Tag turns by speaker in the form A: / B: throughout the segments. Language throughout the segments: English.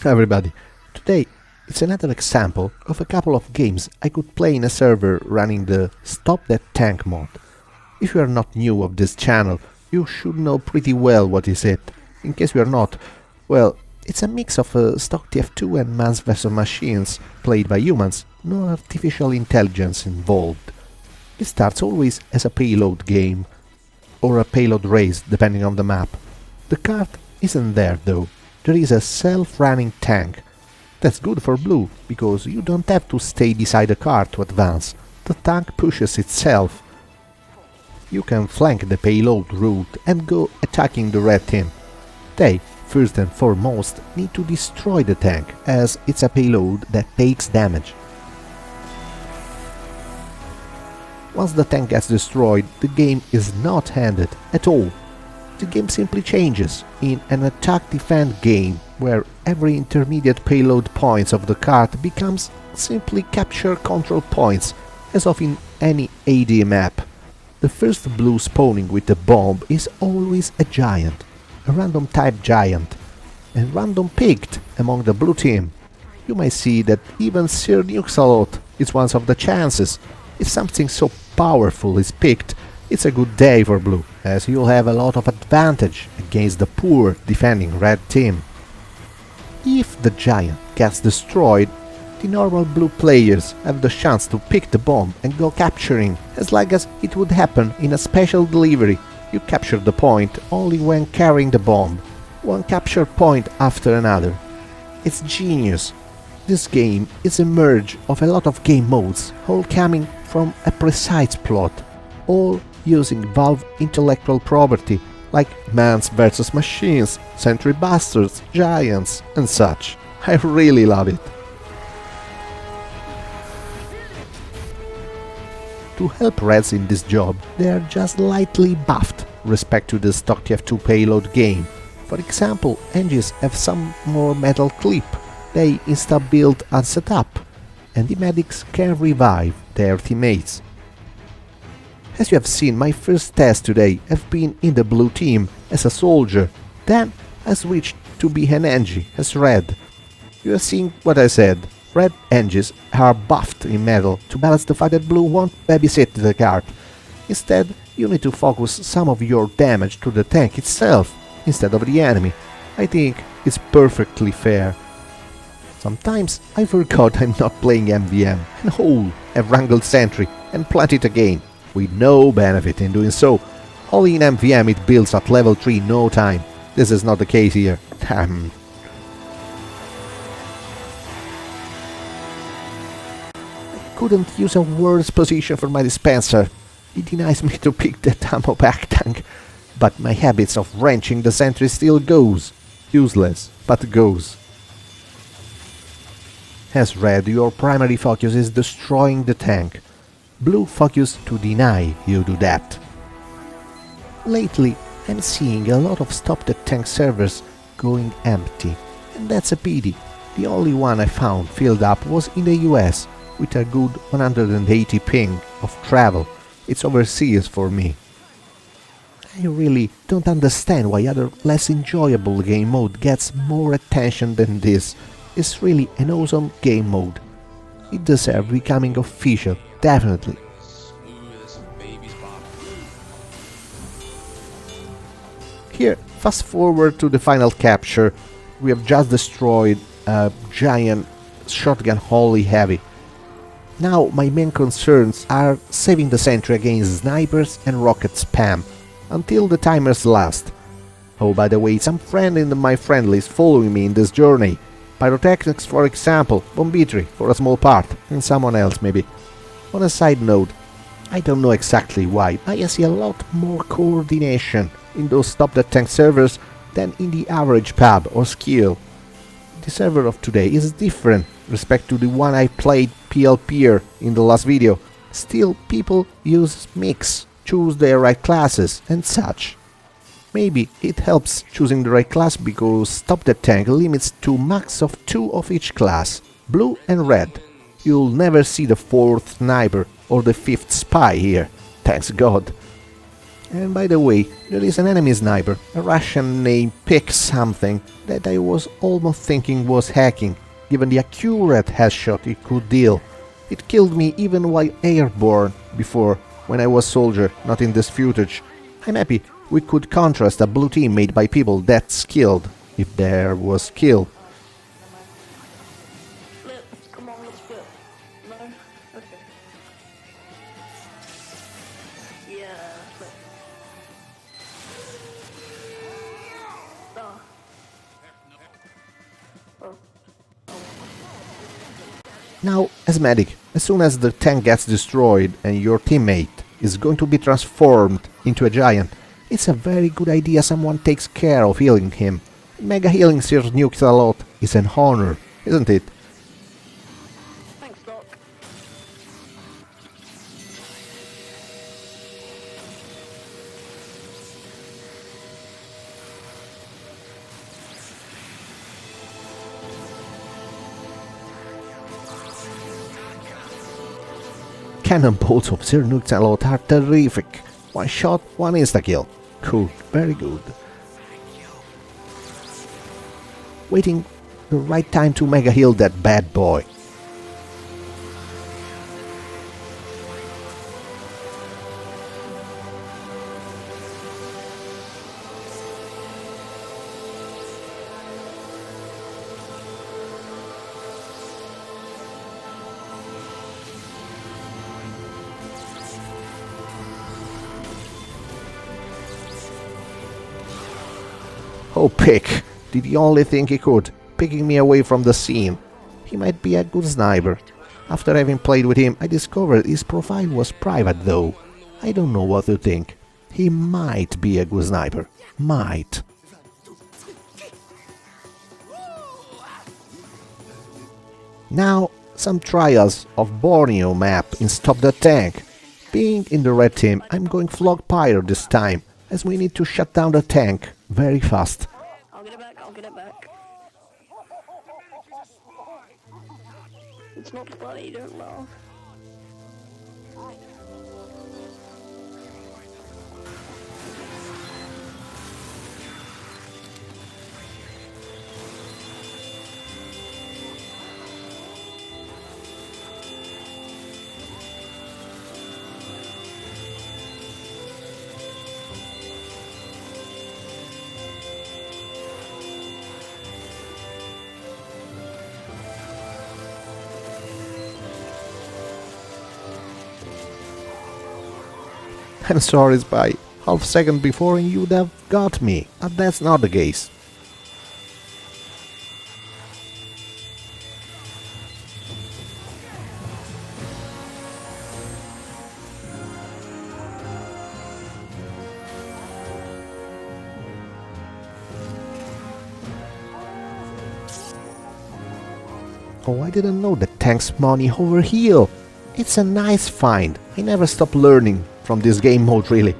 A: everybody, today it's another example of a couple of games I could play in a server running the Stop That Tank mod. If you are not new of this channel, you should know pretty well what is it. In case you are not, well, it's a mix of stock TF2 and mans vs machines played by humans, no artificial intelligence involved. It starts always as a payload game, or a payload race depending on the map. The cart isn't there though. There is a self-running tank. That's good for blue, because you don't have to stay beside the cart to advance. The tank pushes itself. You can flank the payload route and go attacking the red team. They, first and foremost, need to destroy the tank, as it's a payload that takes damage. Once the tank gets destroyed, the game is not ended at all. The game simply changes in an attack-defend game, where every intermediate payload points of the cart becomes simply capture control points, as of in any AD map. The first blue spawning with the bomb is always a giant, a random type giant, and random picked among the blue team. You might see that even Sir Nuxalot is one of the chances. If something so powerful is picked, it's a good day for blue, as you'll have a lot of advantage against the poor defending red team. If the giant gets destroyed, the normal blue players have the chance to pick the bomb and go capturing, as like as it would happen in a special delivery. You capture the point only when carrying the bomb, one capture point after another. It's genius. This game is a merge of a lot of game modes, all coming from a precise plot, all using Valve intellectual property, like mans vs machines, sentry busters, giants, and such. I really love it. To help Reds in this job, they are just lightly buffed respect to the stock TF2 payload game. For example, engines have some more metal clip, they insta-build and set up, and the medics can revive their teammates. As you have seen, my first test today have been in the blue team as a soldier, then I switched to be an Engie as red. You have seen what I said, red Engies are buffed in metal to balance the fact that blue won't babysit the cart. Instead, you need to focus some of your damage to the tank itself, instead of the enemy. I think it's perfectly fair. Sometimes I forgot I'm not playing MvM, and whole have wrangled sentry and plant it again, with no benefit in doing so. Only in MvM it builds at level 3 no time. This is not the case here. Damn. I couldn't use a worse position for my dispenser. It denies me to pick that ammo pack tank, but my habits of wrenching the sentry still goes. Useless, but goes. As red, your primary focus is destroying the tank. Blue focus to deny you do that. Lately, I'm seeing a lot of Stop the Tank servers going empty, and that's a pity. The only one I found filled up was in the US, with a good 180 ping of travel. It's overseas for me. I really don't understand why other less enjoyable game mode gets more attention than this. It's really an awesome game mode. It deserves becoming official, definitely. Here, fast forward to the final capture. We have just destroyed a giant shotgun Holy Heavy. Now my main concerns are saving the sentry against snipers and rocket spam, until the timers last. Oh, by the way, some friend in my friend list following me in this journey. Pyrotechnics, for example, Bombitry for a small part, and someone else maybe. On a side note, I don't know exactly why, I see a lot more coordination in those Stop the Tank servers than in the average pub or skill. The server of today is different respect to the one I played PLPer in the last video. Still, people use mix, choose their right classes and such. Maybe it helps choosing the right class because Stop the Tank limits to max of 2 of each class, blue and red. You'll never see the 4th sniper or the 5th spy here, thanks God. And by the way, there is an enemy sniper, a Russian named Pick something, that I was almost thinking was hacking, given the accurate headshot it could deal. It killed me even while airborne before, when I was soldier, not in this footage. I'm happy we could contrast a blue team made by people that skilled, if there was skill.
B: Come on, let's go. No? Okay. Yeah, flip. Oh. Oh.
A: Now, as medic, as soon as the tank gets destroyed and your teammate is going to be transformed into a giant, it's a very good idea someone takes care of healing him. Mega healing Sir Nukes a lot is an honor, isn't it?
B: Thanks, Doc.
A: Cannonballs of Sir Nukes a lot are terrific. One shot, one insta-kill. Cool, very good. Waiting the right time to mega heal that bad boy. Oh, Pick did the only thing he could, picking me away from the scene. He might be a good sniper. After having played with him, I discovered his profile was private though. I don't know what to think. He might be a good sniper. Might. Now, some trials of Borneo map in Stop the Tank. Being in the red team, I'm going Flog Pyre this time, as we need to shut down the tank very fast.
B: I'll get it back, I'll get it back. It's not funny, don't laugh.
A: I'm sorry, Spy. Half second before and you'd have got me, but that's not the case. Oh, I didn't know that tanks money overheal. It's a nice find. I never stop learning from this game mode, really.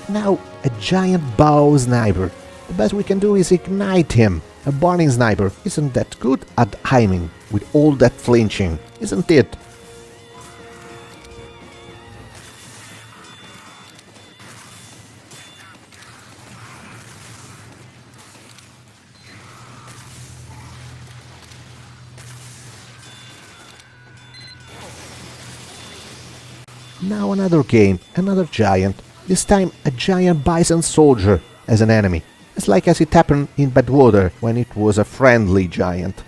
A: Now, a giant bow sniper. The best we can do is ignite him. A burning sniper isn't that good at aiming with all that flinching, isn't it? Now another game, another giant, this time a giant bison soldier as an enemy, as like as it happened in Badwater when it was a friendly giant.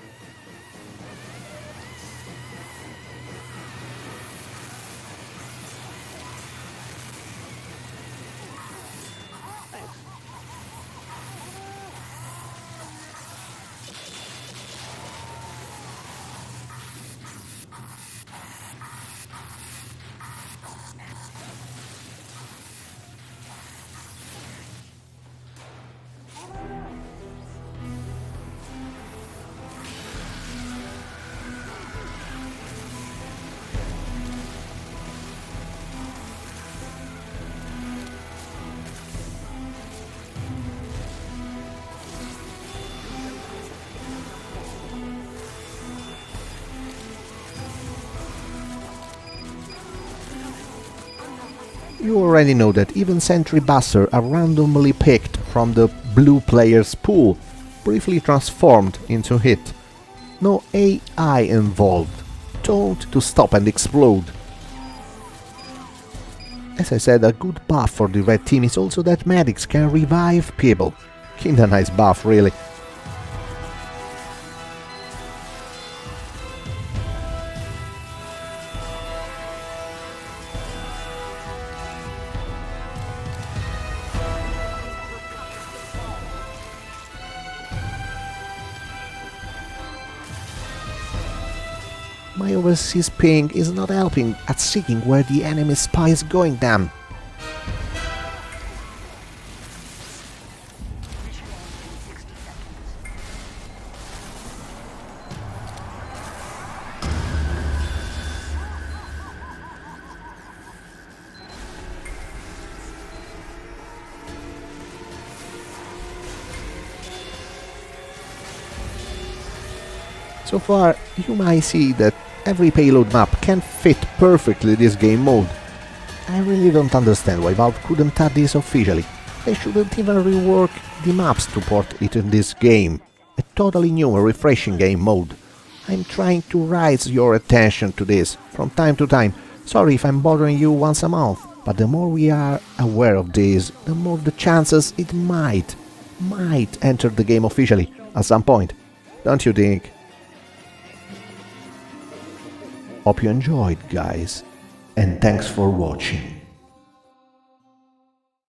A: You already know that even Sentry Buster are randomly picked from the blue player's pool, briefly transformed into hit. No AI involved, told to stop and explode. As I said, a good buff for the red team is also that medics can revive people. Kinda nice buff, really. My overseas ping is not helping at seeing where the enemy spy is going then. So far, you might see that every payload map can fit perfectly this game mode. I really don't understand why Valve couldn't add this officially. They shouldn't even rework the maps to port it in this game. A totally new and refreshing game mode. I'm trying to raise your attention to this from time to time. Sorry if I'm bothering you once a month, but the more we are aware of this, the more the chances it might enter the game officially at some point. Don't you think? Hope you enjoyed, guys, and thanks for watching.